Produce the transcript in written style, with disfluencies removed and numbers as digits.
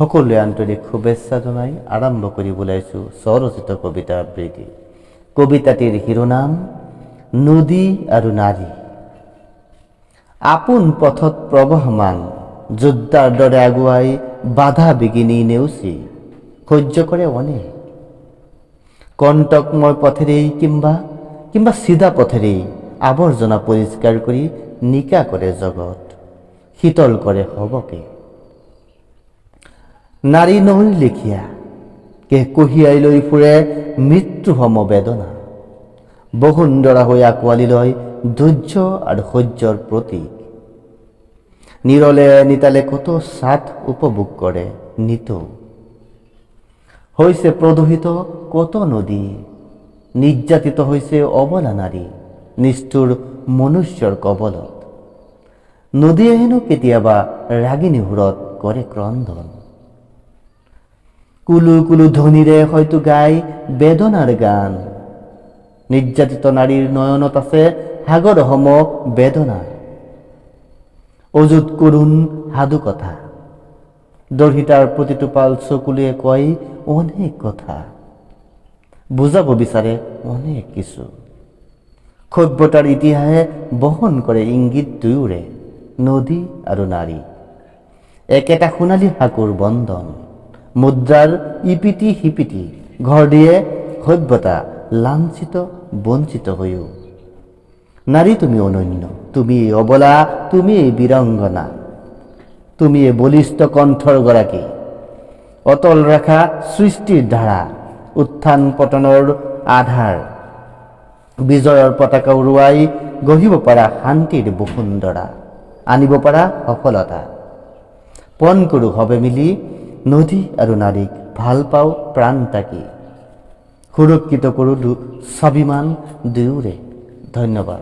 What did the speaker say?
সকলোৱে আন্তৰিক শুভেচ্ছা জনাই আৰম্ভ কৰি ওলাইছোঁ স্বৰচিত কবিতা আবৃত্তি। কবিতাটিৰ শিৰোনাম নদী আৰু নাৰী। আপোন পথত প্ৰবহমান যোদ্ধাৰ দৰে আগুৱাই বাধা বিঘিনি নেওচি সহ্য কৰে অনেক। কণ্টকময় পথেৰেই কিংবা চিধা পথেৰেই আৱৰ্জনা পৰিষ্কাৰ কৰি নিকা কৰে জগত, শীতল কৰে সবকে। নাৰী নৈৰ লেখীয়া কেহ কঢ়িয়াই লৈ ফুৰে মৃত্যু সম বেদনা, বসুন্ধৰা হৈ আঁকোৱালি লয় ধৈৰ্য আৰু সহ্যৰ প্ৰতীক। নিৰলে নিতালে কত স্বাদ উপভোগ কৰে নিতৌ, হৈছে প্ৰদূষিত কত নদী, নিৰ্যাতিত হৈছে অবলা নাৰী নিষ্ঠুৰ মনুষ্যৰ কবলত। নদীয়ে হেনো কেতিয়াবা ৰাগিনী সুৰত কৰে ক্ৰন্দন, কুলু কুলু ধ্বনিৰে হয়তো গায় বেদনাৰ গান। নিৰ্যাতিত নাৰীৰ নয়নত আছে সাগৰ সম বেদনা, অযুত কৰুণ সাধু কথা। দৰ্শিতাৰ প্ৰতিটোপাল চকুলোৱে কয় অনেক কথা, বুজাব বিচাৰে অনেক কিছু। সভ্যতাৰ ইতিহাসে বহন কৰে ইংগিত দুয়োৰে, নদী আৰু নাৰী একেটা সোণালী সাঁকোৰ বন্ধন। মুদ্ৰাৰ ইপিটি সিপিটি ঘৰ দিয়ে সভ্যতা লাঞ্ছিত বঞ্চিত হৈও। নাৰী তুমি অনন্য, তুমি অবলা, তুমি বীৰাংগনা, তুমি বলিষ্ঠ কণ্ঠৰ গৰাকী। অতল ৰেখা সৃষ্টিৰ ধাৰা, উত্থান পতনৰ আধাৰ। বিজয়ৰ পতাকা উৰুৱাই গঢ়িব পাৰা শান্তিৰ বসুন্ধৰা, আনিব পাৰা সফলতা। পণ কৰোঁ সবে মিলি নদী আৰু নাৰীক, ভাল পাওঁ প্ৰাণ তাকি। সুৰক্ষিত কৰোঁ স্বাভিমান দুয়োৰে। ধন্যবাদ।